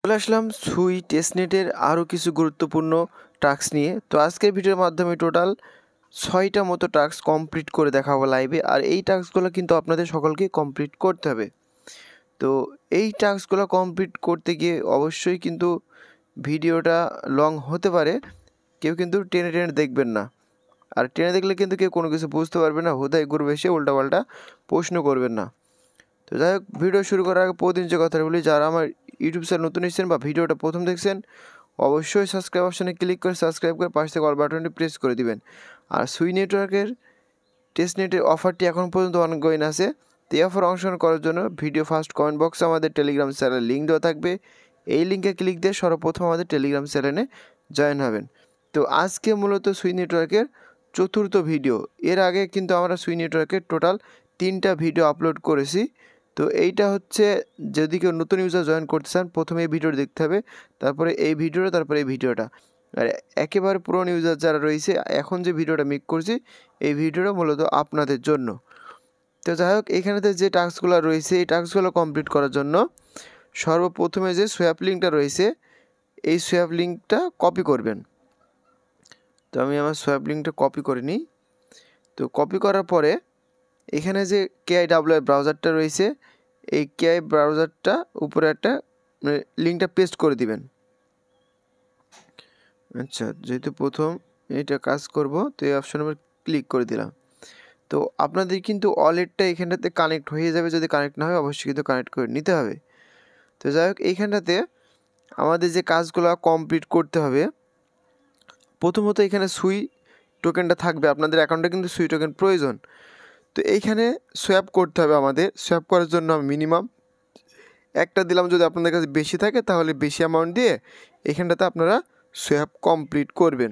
চলে আসলাম সুই টেস্টনেটের আরও কিছু গুরুত্বপূর্ণ টাস্ক নিয়ে। তো আজকের ভিডিওর মাধ্যমে টোটাল 6টা মতো টাস্ক কমপ্লিট করে দেখাবো লাইভে। আর এই টাস্কগুলো কিন্তু আপনাদের সকলকে কমপ্লিট করতে হবে। তো এই টাস্কগুলো কমপ্লিট করতে গিয়ে অবশ্যই কিন্তু ভিডিওটা লং হতে পারে, কেউ কিন্তু টেনে টেনে দেখবেন না। আর টেনে দেখলে কিন্তু কেউ কোনো কিছু বুঝতে পারবে না, হুদায় ঘুরবে এসে উল্টাপাল্টা প্রশ্ন করবেন না। তো যাই হোক, ভিডিও শুরু করার আগে প্রতিদিন যে কথাটা বলি, যারা আমার ইউটিউব চ্যানেল নতুন এসেছেন বা ভিডিওটা প্রথম দেখছেন, অবশ্যই সাবস্ক্রাইব অপশানে ক্লিক করে সাবস্ক্রাইব করে পাশে থেকে অল বাটনটি প্রেস করে দিবেন। আর সুই নেটওয়ার্কের টেস্টনেটের অফারটি এখন পর্যন্ত অনগোয়িং আছে। তো এই অফার অংশগ্রহণ করার জন্য ভিডিও ফার্স্ট কমেন্ট বক্সে আমাদের টেলিগ্রাম চ্যানেলের লিঙ্ক দেওয়া থাকবে। এই লিঙ্কে ক্লিক দিয়ে সর্বপ্রথম আমাদের টেলিগ্রাম চ্যানেলে জয়েন হবেন। তো আজকে মূলত সুই নেটওয়ার্কের চতুর্থ ভিডিও। এর আগে কিন্তু আমরা সুই নেটওয়ার্কের টোটাল 3টা ভিডিও আপলোড করেছি। তো এইটা হচ্ছে, যদি কেউ নতুন ইউজার জয়েন করতে চান, প্রথমে এই ভিডিওটা দেখতে হবে, তারপরে এই ভিডিওটা, তারপরে এই ভিডিওটা। আর একেবারে পুরনো ইউজার যারা রয়েছে, এখন যে ভিডিওটা মেক করছি, এই ভিডিওটা মূলত আপনাদের জন্য। তো যাই হোক, এখানেতে যে টাস্কগুলো রয়েছে, এই টাস্কগুলো কমপ্লিট করার জন্য সর্বপ্রথমে যে সোয়াপ লিঙ্কটা রয়েছে, এই সোয়াপ লিঙ্কটা কপি করবেন। তো আমি আমার সোয়াপ লিঙ্কটা কপি করে নিই। তো কপি করার পরে এখানে যে KIWI ব্রাউজারটা রয়েছে, এই KI ব্রাউজারটা উপরে একটা লিঙ্কটা পেস্ট করে দিবেন। আচ্ছা, যেহেতু প্রথম এটা কাজ করব, তো এই অপশনের উপর ক্লিক করে দিলাম। তো আপনাদের কিন্তু ওয়ালেটটা এখানটাতে কানেক্ট হয়ে যাবে। যদি কানেক্ট না হয় অবশ্যই কিন্তু কানেক্ট করে নিতে হবে। তো যাই হোক, এইখানটাতে আমাদের যে কাজগুলো কমপ্লিট করতে হবে, প্রথমত এখানে সুই টোকেনটা থাকবে। আপনাদের অ্যাকাউন্টে কিন্তু সুই টোকেন প্রয়োজন। তো এইখানে সোয়াপ করতে হবে আমাদের। সোয়াপ করার জন্য মিনিমাম একটা দিলাম। যদি আপনাদের কাছে বেশি থাকে তাহলে বেশি অ্যামাউন্ট দিয়ে এখানটাতে আপনারা সোয়াপ কমপ্লিট করবেন।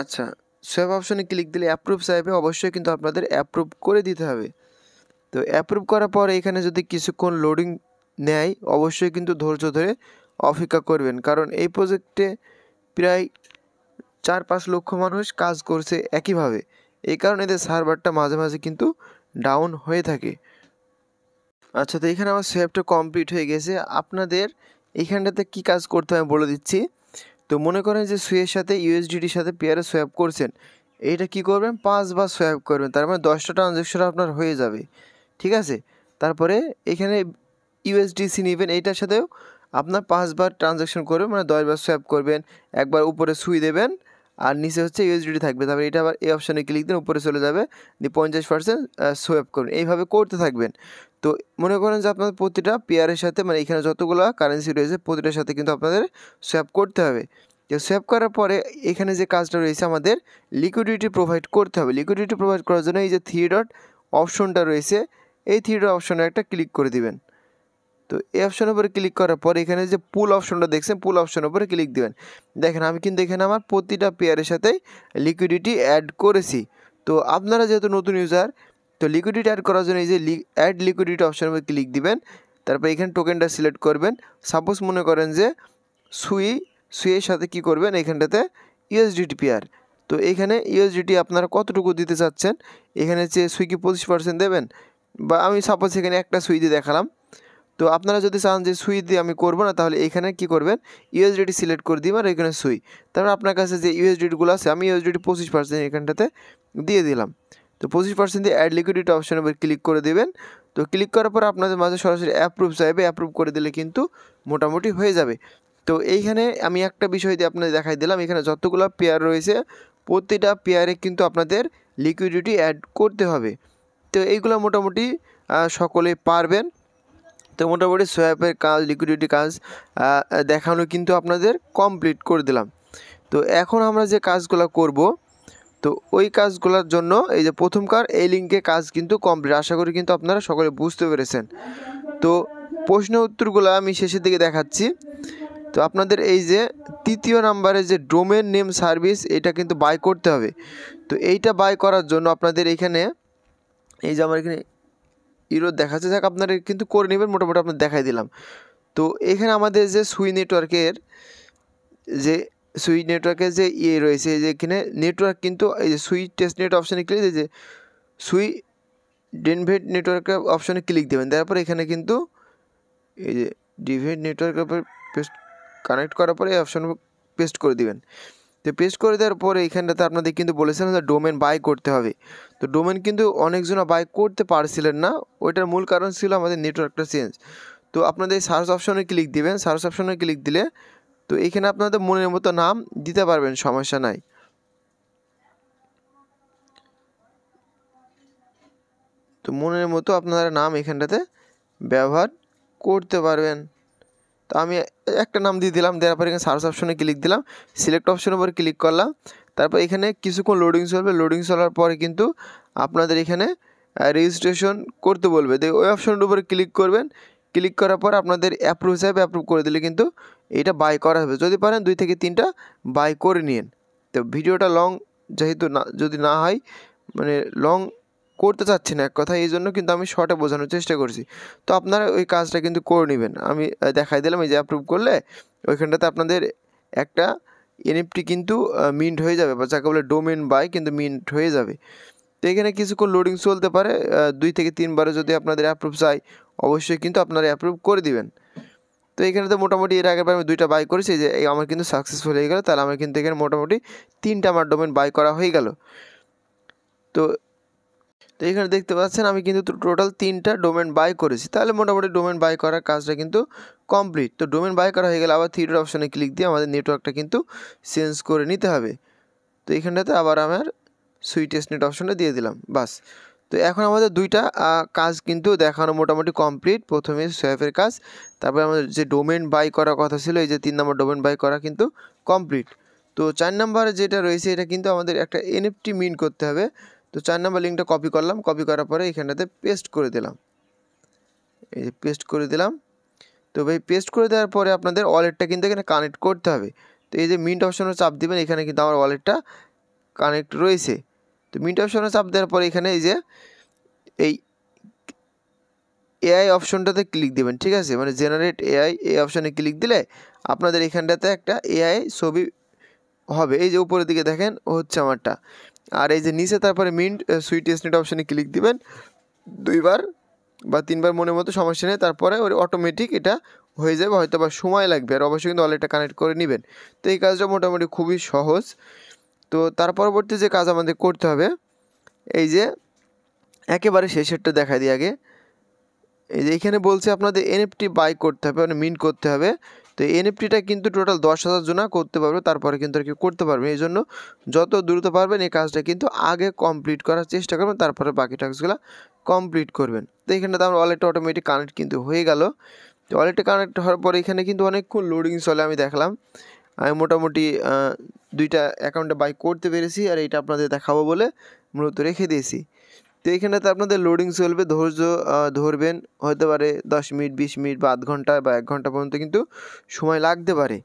আচ্ছা, সোয়াপ অপশনে ক্লিক দিলে অ্যাপ্রুভ চাইবে, অবশ্যই কিন্তু আপনাদের অ্যাপ্রুভ করে দিতে হবে। তো অ্যাপ্রুভ করার পর এখানে যদি কিছুক্ষণ লোডিং নেয়, অবশ্যই কিন্তু ধৈর্য ধরে অপেক্ষা করবেন, কারণ এই প্রজেক্টে প্রায় 4-5 লক্ষ মানুষ কাজ করছে একইভাবে। এই কারণে এদের সার্ভারটা মাঝে মাঝে কিন্তু ডাউন হয়ে থাকে। আচ্ছা, তো এখানে আমার সোয়াপটা কমপ্লিট হয়ে গেছে। আপনাদের এইখানটাতে কী কাজ করতে হবে বলে দিচ্ছি। তো মনে করেন যে সুইয়ের সাথে ইউএসডিটির সাথে পেয়ারে সোয়াপ করছেন, এইটা কি করবেন, 5 বার সোয়াপ করবেন, তার মানে 10টা ট্রানজ্যাকশন আপনার হয়ে যাবে। ঠিক আছে, তারপরে এখানে ইউএসডিসি নেবেন, এইটার সাথেও আপনার 5 বার ট্রানজ্যাকশন করবেন, মানে 10 বার সোয়াপ করবেন। একবার উপরে সুই দেবেন আর নিচে হচ্ছে ইউএসডিটি থাকবে। তারপরে এটা আবার এই অপশানে ক্লিক দিন, উপরে চলে যাবে, দিয়ে 50% সোয়াপ করবেন। এইভাবে করতে থাকবেন। তো মনে করেন যে আপনাদের প্রতিটা পেয়ারের সাথে, মানে এখানে যতগুলো কারেন্সি রয়েছে প্রতিটার সাথে কিন্তু আপনাদের সোয়াপ করতে হবে। তো সোয়াপ করার পরে এখানে যে কাজটা রয়েছে, আমাদের লিকুইডিটি প্রোভাইড করতে হবে। লিকুইডিটি প্রোভাইড করার জন্য এই যে 3 ডট অপশনটা রয়েছে, এই 3 ডট অপশনে একটা ক্লিক করে দিবেন। তো এই অপশনের উপরে ক্লিক করার পর এখানে যে পুল অপশনটা দেখছেন, পুল অপশনের উপরে ক্লিক দিবেন। দেখেন, আমি কিন্তু এখানে আমার প্রতিটা পেয়ারের সাথেই লিকুইডিটি অ্যাড করেছি। তো আপনারা যেহেতু নতুন ইউজার, তো লিকুইডিটি অ্যাড করার জন্য এই যে অ্যাড লিকুইডিটি অপশনের উপরে ক্লিক দিবেন। তারপর এখানে টোকেনটা সিলেক্ট করবেন। সাপোজ মনে করেন যে সুইয়ের সাথে কি করবেন, এখানটাতে ইউএসডিটি পেয়ার। তো এখানে ইউএসডিটি আপনারা কতটুকু দিতে চাচ্ছেন, এখানে যে সুই কি 25% দেবেন, বা আমি সাপোজ এখানে একটা সুই দিয়ে দেখালাম। তো আপনারা যদি চান যে সুই দিয়ে আমি করবো না, তাহলে এখানে কি করবেন, ইউএসডিটি সিলেক্ট করে দিবেন, আর এখানে সুই। তারপর আপনার কাছে যে ইউএসডিটিগুলো আছে, আমি ইউএসডিটি 25% এখানটাতে দিয়ে দিলাম। তো 25% দিয়ে অ্যাড লিকুইডিটি অপশনের উপর ক্লিক করে দেবেন। তো ক্লিক করার পর আপনাদের মাঝে সরাসরি অ্যাপ্রুভ চাইবে, অ্যাপ্রুভ করে দিলে কিন্তু মোটামুটি হয়ে যাবে। তো এইখানে আমি একটা বিষয় দিয়ে আপনাদের দেখাই দিলাম, এখানে যতগুলো পেয়ার রয়েছে প্রতিটা পেয়ারে কিন্তু আপনাদের লিকুইডিটি অ্যাড করতে হবে। তো এইগুলো মোটামুটি সকলে পারবেন। তো মোটামুটি সোয়াপের কাজ, লিকুইডিটি কাজ দেখানো কিন্তু আপনাদের কমপ্লিট করে দিলাম। তো এখন আমরা যে কাজগুলো করব, তো ওই কাজগুলোর জন্য এই যে প্রথমকার এই লিঙ্কে কাজ কিন্তু কমপ্লিট। আশা করি কিন্তু আপনারা সকলে বুঝতে পেরেছেন। তো প্রশ্ন উত্তরগুলো আমি শেষের দিকে দেখাচ্ছি। তো আপনাদের এই যে 3য় নাম্বারে যে ডোমেন নেম সার্ভিস, এটা কিন্তু বাই করতে হবে। তো এইটা বাই করার জন্য আপনাদের এখানে এই যে আমার এখানে ইউরো দেখাচ্ছে, যাক আপনারা কিন্তু করে নেবেন, মোটামুটি আপনার দেখাই দিলাম। তো এখানে আমাদের যে সুই নেটওয়ার্কের যে রয়েছে, যে এখানে নেটওয়ার্ক কিন্তু এই যে সুই টেস্টনেট অপশানে ক্লিক দিয়ে যে সুই ডেনভেট নেটওয়ার্কের অপশানে ক্লিক দেবেন। তারপর এখানে কিন্তু এই যে ডিভেট নেটওয়ার্কের উপর পেস্ট কানেক্ট করার পরে এই অপশন পেস্ট করে দিবেন। তো পেস্ট করে দেওয়ার পরে এইখানটাতে আপনাদের কিন্তু বলেছিলাম যে ডোমেন বাই করতে হবে। তো ডোমেন কিন্তু অনেকজন বাই করতে পারছিলেন না, ওইটার মূল কারণ ছিল আমাদের নেটওয়ার্কটা চেঞ্জ। তো আপনাদের সার্চ অপশনে ক্লিক দিবেন, সার্চ অপশনে ক্লিক দিলে তো এখানে আপনাদের মনের মতো নাম দিতে পারবেন, সমস্যা নাই। তো মনের মতো আপনারা নাম এখানটাতে ব্যবহার করতে পারবেন। তো আমি একটা নাম দিয়ে দিলাম, দেওয়ার পরে এখানে সার্চ অপশনে ক্লিক দিলাম, সিলেক্ট অপশনের উপর ক্লিক করলাম। তারপর এখানে কিছুক্ষণ লোডিং চলবে, লোডিং চলার পরে কিন্তু আপনাদের এখানে রেজিস্ট্রেশন করতে বলবে। তো ওই অপশনের উপরে ক্লিক করবেন, ক্লিক করার পর আপনাদের অ্যাপ্রুভ হিসাবে অ্যাপ্রুভ করে দিলে কিন্তু এটা বাই করা হবে। যদি পারেন 2 থেকে 3টা বাই করে নিন। তো ভিডিওটা লং যেহেতু না, যদি না হয় মানে লং করতে চাচ্ছি না এক কথা, এই জন্য কিন্তু আমি শর্টে বোঝানোর চেষ্টা করছি। তো আপনারা ওই কাজটা কিন্তু করে নেবেন। আমি দেখাই দিলাম, এই যে অ্যাপ্রুভ করলে ওইখানটাতে আপনাদের একটা এনএফটি কিন্তু মিন্ট হয়ে যাবে, বা যাকে বলে ডোমেন বাই কিন্তু মিন্ট হয়ে যাবে। তো এখানে কিছুক্ষণ লোডিং চলতে পারে, 2 থেকে 3 বারে যদি আপনাদের অ্যাপ্রুভ চাই অবশ্যই কিন্তু আপনারা অ্যাপ্রুভ করে দিবেন। তো এখানে তো মোটামুটি এর আগের বার আমি 2টা বাই করেছি, যে এই আমার কিন্তু সাকসেসফুল হয়ে গেল। তাহলে আমার কিন্তু এখানে মোটামুটি 3টা আমার ডোমেন বাই করা হয়ে গেল। তো এখানে দেখতে পাচ্ছেন আমি কিন্তু টোটাল 3টা ডোমেন বাই করেছি। তাহলে মোটামুটি ডোমেন বাই করার কাজটা কিন্তু কমপ্লিট। তো ডোমেন বাই করা হয়ে গেলে আবার 3 ডট অপশনে ক্লিক দিয়ে আমাদের নেটওয়ার্কটা কিন্তু চেঞ্জ করে নিতে হবে। তো এখানটাতে আবার আমার সুই টেস্টনেট অপশনটা দিয়ে দিলাম, বাস। তো এখন আমাদের 2টা কাজ কিন্তু দেখানো মোটামুটি কমপ্লিট। প্রথমে সোয়াপের কাজ, তারপরে আমাদের যে ডোমেন বাই করার কথা ছিল, এই যে 3 নম্বর ডোমেন বাই করা কিন্তু কমপ্লিট। তো 4 নম্বরে যেটা রয়েছে এটা কিন্তু আমাদের একটা এনএফটি মিন করতে হবে। তো 4 নম্বর লিঙ্কটা কপি করলাম, কপি করার পরে এখানটাতে পেস্ট করে দিলাম, এই যে পেস্ট করে দিলাম। তো ভাই পেস্ট করে দেওয়ার পরে আপনাদের ওয়ালেটটা কিন্তু এখানে কানেক্ট করতে হবে। তো এই যে মিন্ট অপশনে চাপ দিবেন, এখানে কিন্তু আমার ওয়ালেটটা কানেক্ট রয়েছে। তো মিন্ট অপশনে চাপ দেওয়ার পরে এখানে এই যে এই এআই অপশনটাতে ক্লিক দিবেন, ঠিক আছে, মানে জেনারেট এআই, এই অপশনে ক্লিক দিলে আপনাদের এখানটাতে একটা এআই ছবি হবে। এই যে উপরের দিকে দেখেন হচ্ছে আমারটা, আর এই যে নিচে তারপরে মিন্ট সুই টেস্টনেট অপশনে ক্লিক দিবেন 2 বার বা 3 বার মনের মতো, সমস্যা নেই। তারপরে ওর অটোমেটিক এটা হয়ে যাবে, হয়তো বা সময় লাগবে, আর অবশ্যই কিন্তু ওয়ালেটটা কানেক্ট করে নেবেন। তো এই কাজটা মোটামুটি খুবই সহজ। তো তার পরবর্তী যে কাজ আমাদের করতে হবে, এই যে একেবারে শেষেরটা দেখাই দিই আগে। এই যে এখানে বলছে আপনাদের এনএফটি বাই করতে হবে, মানে মিন্ট করতে হবে। তো এনএফটিটা কিন্তু টোটাল 10,000 জনা করতে পারবে, তারপরে কিন্তু আর কি করতে পারবে। এই জন্য যত দ্রুত পারবেন এই কাজটা কিন্তু আগে কমপ্লিট করার চেষ্টা করবেন, তারপরে বাকি টাস্কগুলো কমপ্লিট করবেন। তো এখানটাতে আমার ওয়ালেটটা অটোমেটিক কানেক্ট কিন্তু হয়ে গেল। তো ওয়ালেটে কানেক্ট হওয়ার পরে এখানে কিন্তু অনেকক্ষণ লোডিং চলে, আমি দেখলাম। আমি মোটামুটি 2টা অ্যাকাউন্টে বাই করতে পেরেছি, আর এইটা আপনাদের দেখাবো বলে মূলত রেখে দিয়েছি। তো এইখানটাতে আপনাদের লোডিং চলবে, ধৈর্য ধরবেন, হতে পারে 10 মিনিট, 20 মিনিট বা আধ ঘন্টা বা 1 ঘন্টা পর্যন্ত কিন্তু সময় লাগতে পারে।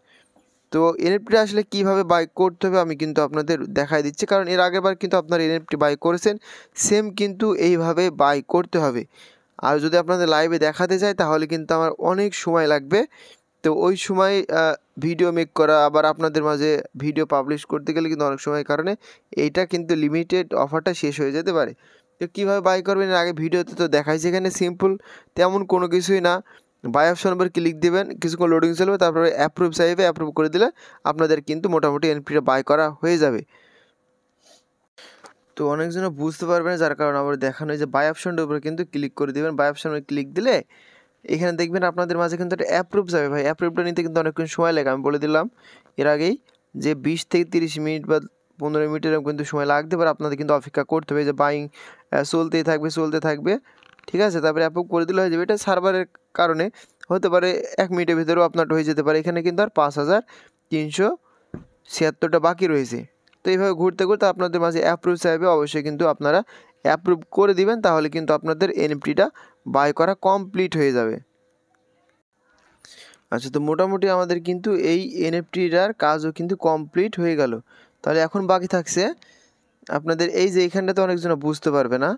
তো এনএফটি আসলে কীভাবে বাই করতে হবে আমি কিন্তু আপনাদের দেখাই দিচ্ছি, কারণ এর আগেরবার কিন্তু আপনারা এনএফটি বাই করেছেন, সেম কিন্তু এইভাবে বাই করতে হবে। আর যদি আপনাদের লাইভে দেখাতে চাই তাহলে কিন্তু আমার অনেক সময় লাগবে। তো ওই সময় ভিডিও মেক করা, আবার আপনাদের মাঝে ভিডিও পাবলিশ করতে গেলে কিন্তু অনেক সময়ের কারণে এইটা কিন্তু লিমিটেড অফারটা শেষ হয়ে যেতে পারে। তো কীভাবে বাই করবেন এর আগে ভিডিওতে তো দেখাইছে, এখানে সিম্পল তেমন কোনো কিছুই না। বাই অপশন উপর ক্লিক দেবেন, কিছুক্ষণ লোডিং চলবে, তারপরে অ্যাপ্রুভ চাইবে, অ্যাপ্রুভ করে দিলে আপনাদের কিন্তু মোটামুটি এনএফটিটা বাই করা হয়ে যাবে। তো অনেকজন বুঝতে পারবে না, যার কারণে আবার দেখানো যে বাই অপশনটার উপরে কিন্তু ক্লিক করে দেবেন। বাই অপশনে ক্লিক দিলে এখানে দেখবেন আপনাদের মাঝে কিন্তু একটা অ্যাপ্রুভ যাবে। ভাই অ্যাপ্রুভটা নিতে কিন্তু অনেকক্ষণ সময় লাগে, আমি বলে দিলাম এর আগেই যে 20 থেকে 30 মিনিট বা 15 মিনিটের কিন্তু সময় লাগতে পারে। আপনাদের কিন্তু অপেক্ষা করতে হবে, যে বাইং চলতেই থাকবে, ঠিক আছে। তারপরে অ্যাপ্রুভ করে দিলে হয়ে যাবে। এটা সার্ভারের কারণে হতে পারে 1 মিনিটের ভিতরেও আপনারটা হয়ে যেতে পারে। এখানে কিন্তু আর 5,376টা বাকি রয়েছে। তো এইভাবে ঘুরতে ঘুরতে আপনাদের মাঝে অ্যাপ্রুভ চাইবে, অবশ্যই কিন্তু আপনারা অ্যাপ্রুভ করে দিবেন, তাহলে কিন্তু আপনাদের এনএফটিটা বাই করা কমপ্লিট হয়ে যাবে। আচ্ছা, তো মোটামুটি আমাদের কিন্তু এই এনএফটিটার কাজও কিন্তু কমপ্লিট হয়ে গেল। তাহলে এখন বাকি থাকছে আপনাদের এই যে এখানটাতে অনেকজন বুঝতে পারবে না,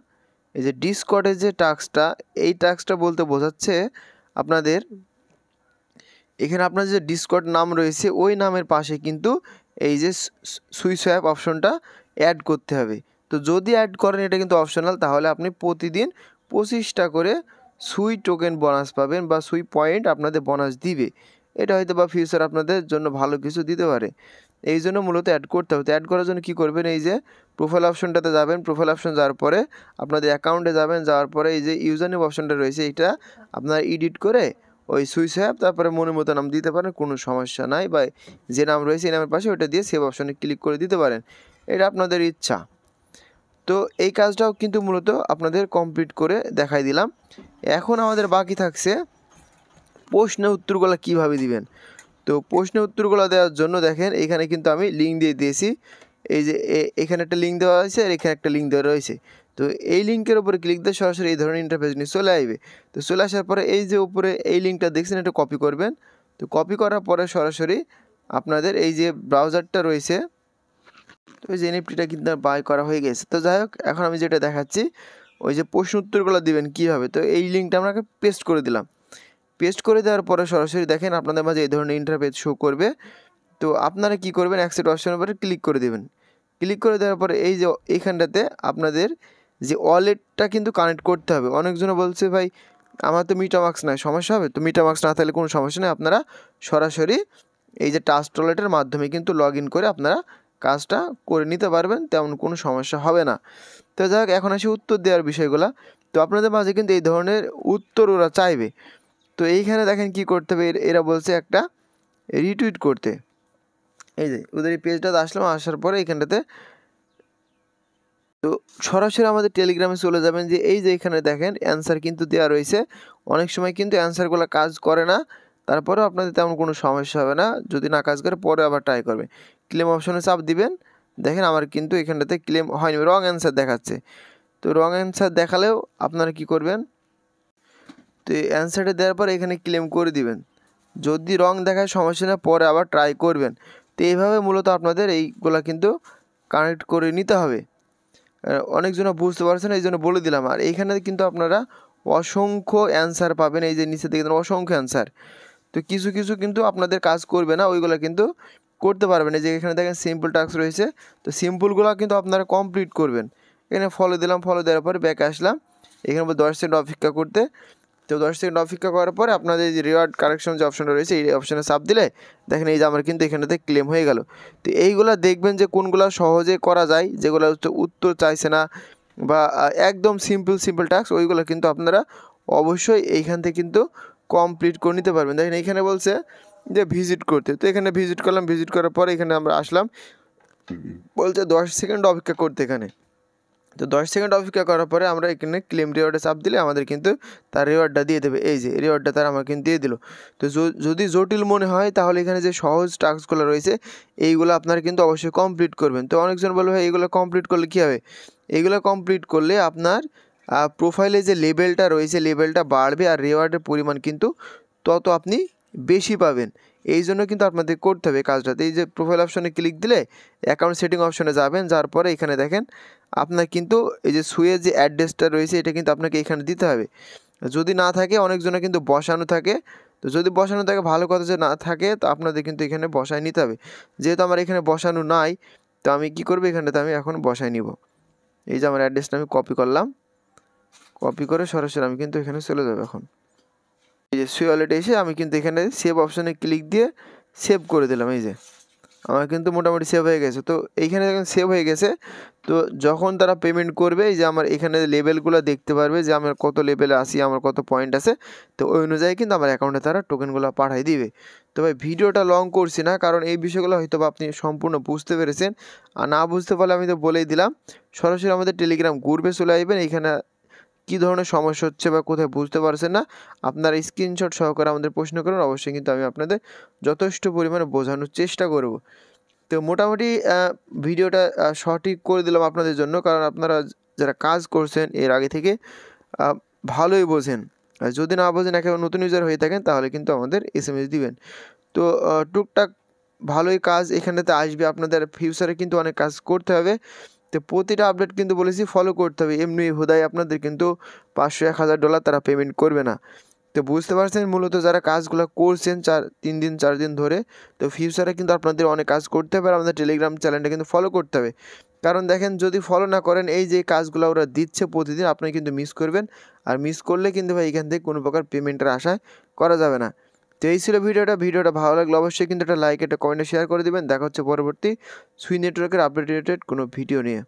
এই যে ডিসকর্ডের যে টাস্কটা, এই টাস্কটা বলতে বোঝাচ্ছে আপনাদের এখানে আপনার যে ডিসকর্ড নাম রয়েছে ওই নামের পাশে কিন্তু এই যে সুই সোয়াপ অপশনটা অ্যাড করতে হবে। তো যদি অ্যাড করেন, এটা কিন্তু অপশনাল, তাহলে আপনি প্রতিদিন 25টা করে সুই টোকেন বোনাস পাবেন, বা সুই পয়েন্ট আপনাদের বোনাস দিবে। এটা হয়তো বা ফিউচার আপনাদের জন্য ভালো কিছু দিতে পারে। এই জন্য মূলত অ্যাড করতে হবে। তো অ্যাড করার জন্য কী করবেন, এই যে প্রোফাইল অপশনটাতে যাবেন, প্রোফাইল অপশন যাওয়ার পরে আপনাদের অ্যাকাউন্টে যাবেন, যাওয়ার পরে এই যে ইউজার নেম অপশনটা রয়েছে এটা আপনারা এডিট করে ওই সুই অ্যাপ তারপরে মনের মতো নাম দিতে পারেন, কোনো সমস্যা নাই, বা যে নাম রয়েছে এই নামের পাশে ওটা দিয়ে সেভ অপশনে ক্লিক করে দিতে পারেন, এটা আপনাদের ইচ্ছা। তো এই কাজটাও কিন্তু মূলত আপনাদের কমপ্লিট করে দেখাই দিলাম। এখন আমাদের বাকি থাকছে প্রশ্নের উত্তরগুলো কীভাবে দিবেন। তো প্রশ্নের উত্তরগুলো দেওয়ার জন্য দেখেন এখানে কিন্তু আমি লিঙ্ক দিয়ে দিয়েছি, এই যে এখানে একটা লিঙ্ক দেওয়া হয়েছে আর এখানে একটা লিঙ্ক দেওয়া রয়েছে। তো এই লিঙ্কের উপরে ক্লিক দিয়ে সরাসরি এই ধরনের ইন্টারফেস নিয়ে চলে আসবে। তো চলে আসার পরে এই যে উপরে এই লিঙ্কটা দেখছেন এটা কপি করবেন। তো কপি করার পরে সরাসরি আপনাদের এই যে ব্রাউজারটা রয়েছে, তো ওই যে এনএফটিটা কিন্তু বাই করা হয়ে গেছে। তো যাই হোক, এখন আমি যেটা দেখাচ্ছি ওই যে প্রশ্ন উত্তরগুলো দিবেন কীভাবে, তো এই লিঙ্কটা আপনাকে পেস্ট করে দিলাম। পেস্ট করে দেওয়ার পরে সরাসরি দেখেন আপনাদের মাঝে এই ধরনের ইন্টারফেস শো করবে। তো আপনারা কি করবেন, অ্যাকসেপ্ট অপশনের উপরে ক্লিক করে দেবেন। ক্লিক করে দেওয়ার পরে এই যে এইখানটাতে আপনাদের যে ওয়ালেটটা কিন্তু কানেক্ট করতে হবে। অনেকজনে বলছে ভাই আমার তো মিটামাক্স নাই, সমস্যা হবে। তো মিটামাক্স না থাকলে কোনো সমস্যা নেই, আপনারা সরাসরি এই যে ট্রাস্ট ওয়ালেটের মাধ্যমে কিন্তু লগ ইন করে আপনারা কাজটা করে নিতে পারবেন, তেমন কোনো সমস্যা হবে না। তো যাই হোক, এখন আসি উত্তর দেওয়ার বিষয়গুলো। তো আপনাদের মাঝে কিন্তু এই ধরনের উত্তর ওরা চাইবে। তো এইখানে দেখেন কি করতে হবে, এরা বলছে একটা রিটুইট করতে। এই যে ওদের এই পেজটাতে আসলাম, আসার পরে এইখানটাতে তো সরাসরি আমাদের টেলিগ্রামে চলে যাবেন, যে এই যে এখানে দেখেন অ্যান্সার কিন্তু দেওয়া রয়েছে। অনেক সময় কিন্তু অ্যান্সারগুলো কাজ করে না, তারপরেও আপনাদের তেমন কোনো সমস্যা হবে না, যদি না কাজ করে পরে আবার ট্রাই করবে। ক্লেম অপশনে চাপ দিবেন, দেখেন আমার কিন্তু এখানটাতে ক্লেম হয়নি, রং অ্যান্সার দেখাচ্ছে। তো রং অ্যান্সার দেখালেও আপনারা কি করবেন, তো এই অ্যান্সারটা দেওয়ার পর এখানে ক্লেম করে দিবেন। যদি রং দেখায় সমস্যা না, পরে আবার ট্রাই করবেন। তো এইভাবে মূলত আপনাদের এইগুলা কিন্তু কানেক্ট করে নিতে হবে। অনেকজন বুঝতে পারছেন, এই জন্য বলে দিলাম। আর এইখানে কিন্তু আপনারা অসংখ্য অ্যান্সার পাবেন, এই যে নিচে দেখেন অসংখ্য অ্যান্সার। তো কিছু কিছু কিন্তু আপনাদের কাজ করবে না, ওইগুলো কিন্তু করতে পারবেন। এই যে এখানে দেখেন সিম্পল টাস্ক রয়েছে, তো সিম্পলগুলো কিন্তু আপনারা কমপ্লিট করবেন। এখানে ফলো দিলাম, ফলো দেওয়ার পরে ব্যাকে আসলাম, এখানে 10 সেকেন্ড অপেক্ষা করতে। তো 10 সেকেন্ড অপেক্ষা করার পরে আপনাদের যে রিওয়ার্ড কারেকশন যে অপশনটা রয়েছে এই অপশনে চাপ দিলে দেখেন এই যে আমার কিন্তু এখানেতে ক্লেম হয়ে গেল। তো এইগুলা দেখবেন যে কোনগুলো সহজে করা যায়, যেগুলো হচ্ছে উত্তর চাইছে না বা একদম সিম্পল টাস্ক, ওইগুলো কিন্তু আপনারা অবশ্যই এইখান থেকে কিন্তু কমপ্লিট করে নিতে পারবেন। দেখেন এইখানে বলছে যে ভিজিট করতে, তো এখানে ভিজিট করলাম, ভিজিট করার পরে এখানে আমরা আসলাম, বলছে 10 সেকেন্ড অপেক্ষা করতে। এখানে তো 10 সেকেন্ড অপেক্ষা করার পরে আমরা এখানে ক্লেম রিওয়ার্ডে চাপ দিলে আমাদের কিন্তু তার রিওয়ার্ডটা দিয়ে দেবে। এই যে রিওয়ার্ডটা তার আমার কিন্তু দিয়ে দিল। তো যদি জটিল মনে হয় তাহলে এখানে যে সহজ টাস্কগুলো রয়েছে এইগুলো আপনারা কিন্তু অবশ্যই কমপ্লিট করবেন। তো অনেকজন বলবে ভাই এইগুলো কমপ্লিট করলে কী হবে, এইগুলো কমপ্লিট করলে আপনার প্রোফাইলে যে লেভেলটা রয়েছে লেভেলটা বাড়বে, আর রিওয়ার্ডের পরিমাণ কিন্তু তত আপনি বেশি পাবেন। এই জন্য কিন্তু আপনাদের করতে হবে কাজটাতে। এই যে প্রোফাইল অপশনে ক্লিক দিলে অ্যাকাউন্ট সেটিং অপশনে যাবেন, যাওয়ার পরে এখানে দেখেন আপনার কিন্তু এই যে সুইয়ের যে অ্যাড্রেসটা রয়েছে এটা কিন্তু আপনাকে এখানে দিতে হবে। যদি না থাকে, অনেকজনের কিন্তু বসানো থাকে, তো যদি বসানো থাকে ভালো কথা, যে না থাকে তো আপনাদের কিন্তু এখানে বসায় নিতে হবে। যেহেতু আমার এখানে বসানো নাই, তো আমি কি করব, এখানটাতে আমি এখন বসায় নিব। এই যে আমার অ্যাড্রেসটা আমি কপি করলাম, কপি করে সরাসরি আমি কিন্তু এখানে চলে যাব। এখন এই যে সুই ওয়ালেটে এসে আমি কিন্তু এখানে সেভ অপশনে ক্লিক দিয়ে সেভ করে দিলাম। এই যে আমার কিন্তু মোটামুটি সেভ হয়ে গেছে। তো এইখানে দেখেন সেভ হয়ে গেছে। তো যখন তারা পেমেন্ট করবে, এই যে আমার এখানে লেভেলগুলো দেখতে পারবে যে আমার কত লেভেলে আসি, আমার কত পয়েন্ট আছে, তো ওই অনুযায়ী কিন্তু আমার অ্যাকাউন্টে তারা টোকেনগুলো পাঠিয়ে দিবে। তো ভাই ভিডিওটা লং করছি না, কারণ এই বিষয়গুলো হয়তো বা আপনি সম্পূর্ণ বুঝতে পেরেছেন, আর না বুঝতে পারলে আমি তো বলেই দিলাম। সরাসরি আমাদের টেলিগ্রাম গ্রুপে চলে আসবেন, এইখানে কী ধরনের সমস্যা হচ্ছে বা কোথায় বুঝতে পারছেন না আপনারা স্ক্রিনশট সহকারে আমাদের প্রশ্ন করুন, অবশ্যই কিন্তু আমি আপনাদের যথেষ্ট পরিমাণে বোঝানোর চেষ্টা করব। তো মোটামুটি ভিডিওটা সঠিক করে দিলাম আপনাদের জন্য, কারণ আপনারা যারা কাজ করছেন এর আগে থেকে ভালোই বোঝেন। আর যদি না বোঝেন, একেবারে নতুন ইউজার হয়ে থাকেন, তাহলে কিন্তু আমাদের SMS দিবেন। তো টুকটাক ভালোই কাজ এখানেতে আসবে, আপনাদের ফিউচারে কিন্তু অনেক কাজ করতে হবে। তো প্রতিটা আপডেট কিন্তু বলেছি ফলো করতে হবে, এমনি হুদায় আপনাদের কিন্তু $500-1000 তারা পেমেন্ট করবে না। তো বুঝতে পারছেন মূলত যারা কাজগুলো করছেন 3 দিন 4 দিন ধরে, তো ফিউচারে কিন্তু আপনাদের অনেক কাজ করতে হবে। আর আমাদের টেলিগ্রাম চ্যানেলটা কিন্তু ফলো করতে হবে, কারণ দেখেন যদি ফলো না করেন, এই যে কাজগুলো ওরা দিচ্ছে প্রতিদিন, আপনি কিন্তু মিস করবেন। আর মিস করলে কিন্তু ভাই এখান থেকে কোনো প্রকার পেমেন্টের আশা করা যাবে না। তো এই ছিল ভিডিওটা ভালো লাগলে অবশ্যই কিন্তু একটা লাইক, একটা কমেন্টে শেয়ার করে দিবেন। দেখা হচ্ছে পরবর্তী সুই নেটওয়ার্কের আপডেটেড কোনো ভিডিও নিয়ে।